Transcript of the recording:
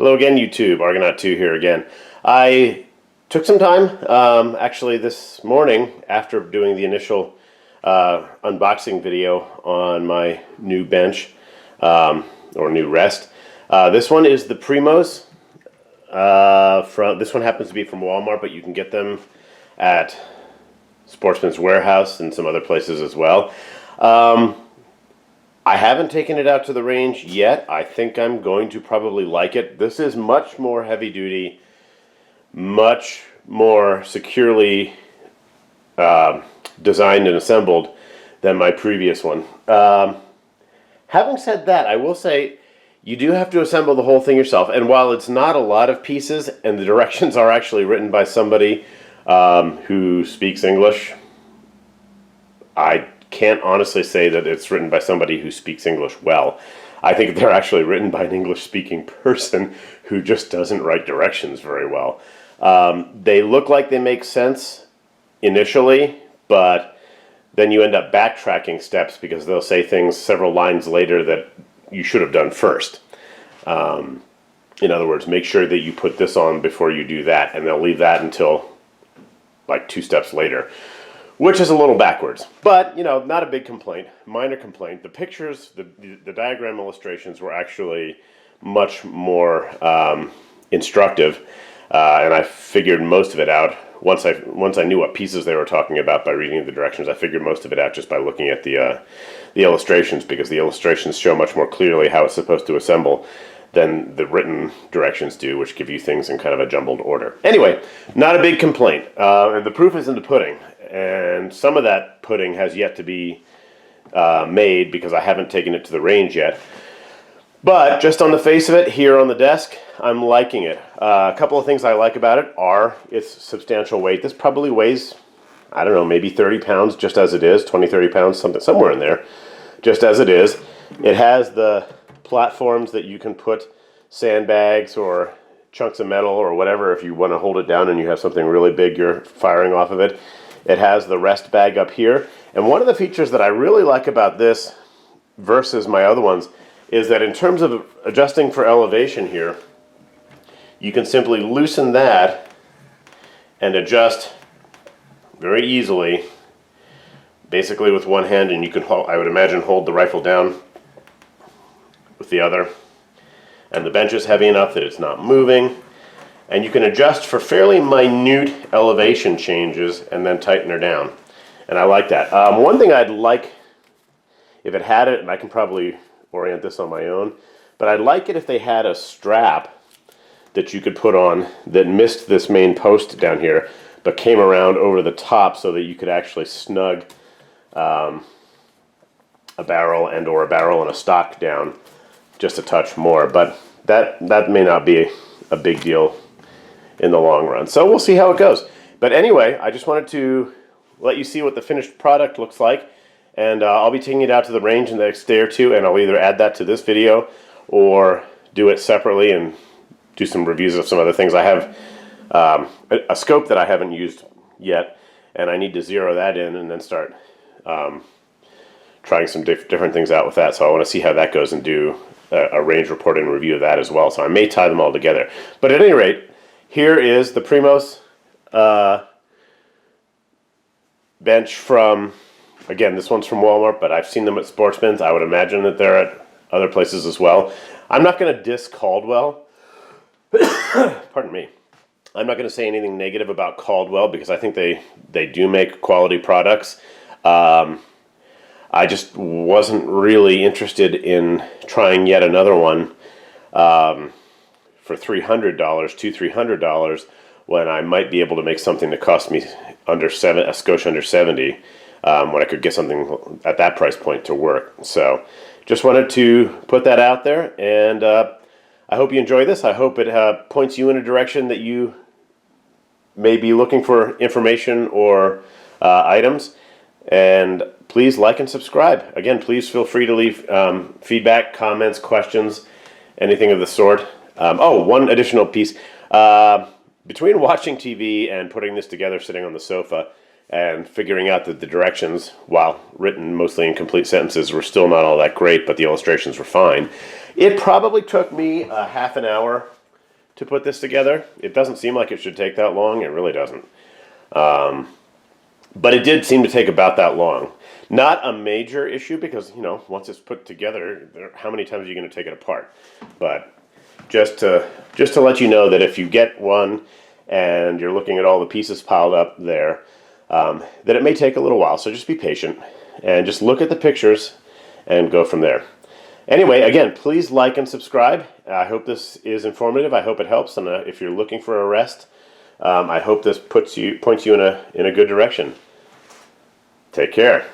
Hello again, YouTube. Argonaut2 here again. I took some time, actually this morning, after doing the initial unboxing video on my new bench, or new rest. This one is the Primos. This one happens to be from Walmart, but you can get them at Sportsman's Warehouse and some other places as well. I haven't taken it out to the range yet. I think I'm going to probably like it. This is much more heavy duty, much more securely designed and assembled than my previous one. Having said that, I will say you do have to assemble the whole thing yourself. And while it's not a lot of pieces and the directions are actually written by somebody who speaks English, I can't honestly say that it's written by somebody who speaks English well. I think they're actually written by an English-speaking person who just doesn't write directions very well. They look like they make sense initially, but then you end up backtracking steps because they'll say things several lines later that you should have done first. In other words, make sure that you put this on before you do that, and they'll leave that until like 2 steps later, which is a little backwards, but, you know, not a big complaint, minor complaint. The pictures, the diagram illustrations were actually much more instructive, and I figured most of it out. Once I knew what pieces they were talking about by reading the directions, I figured most of it out just by looking at the illustrations, because the illustrations show much more clearly how it's supposed to assemble than the written directions do, which give you things in kind of a jumbled order. Anyway, not a big complaint. And the proof is in the pudding. And some of that pudding has yet to be made because I haven't taken it to the range yet. But just on the face of it, here on the desk, I'm liking it. A couple of things I like about it are its substantial weight. This probably weighs, I don't know, maybe 30 pounds just as it is, 20, 30 pounds, somewhere in there, just as it is. It has the platforms that you can put sandbags or chunks of metal or whatever if you want to hold it down and you have something really big you're firing off of it. It has the rest bag up here. And one of the features that I really like about this versus my other ones is that in terms of adjusting for elevation here, you can simply loosen that and adjust very easily, basically with one hand, and you can, I would imagine, hold the rifle down with the other. And the bench is heavy enough that it's not moving. And you can adjust for fairly minute elevation changes and then tighten her down. And I like that. One thing I'd like, if it had it, and I can probably orient this on my own, but I'd like it if they had a strap that you could put on that missed this main post down here, but came around over the top so that you could actually snug a barrel and or a barrel and a stock down just a touch more. But that may not be a big deal in the long run. So we'll see how it goes. But anyway, I just wanted to let you see what the finished product looks like. And I'll be taking it out to the range in the next day or two, and I'll either add that to this video or do it separately and do some reviews of some other things. I have a scope that I haven't used yet, and I need to zero that in and then start trying some different things out with that. So I want to see how that goes and do a range report and review of that as well. So I may tie them all together. But at any rate, here is the Primos bench from, again, this one's from Walmart, but I've seen them at Sportsman's. I would imagine that they're at other places as well. I'm not going to diss Caldwell. Pardon me. I'm not going to say anything negative about Caldwell because I think they do make quality products. I just wasn't really interested in trying yet another one for $300, $200-300, when I might be able to make something that cost me a skosh under 70, when I could get something at that price point to work. So just wanted to put that out there, and I hope you enjoy this. I hope it points you in a direction that you may be looking for information or items. And please like and subscribe. Again, please feel free to leave feedback, comments, questions, anything of the sort. Oh, one additional piece. Between watching TV and putting this together sitting on the sofa and figuring out that the directions, while written mostly in complete sentences, were still not all that great, but the illustrations were fine, it probably took me a half an hour to put this together. It doesn't seem like it should take that long. It really doesn't. But it did seem to take about that long. Not a major issue because, you know, once it's put together, how many times are you going to take it apart? But just to let you know that if you get one and you're looking at all the pieces piled up there, that it may take a little while. So just be patient and just look at the pictures and go from there. Anyway, again, please like and subscribe. I hope this is informative. I hope it helps. And if you're looking for a rest, I hope this points you in a good direction. Take care.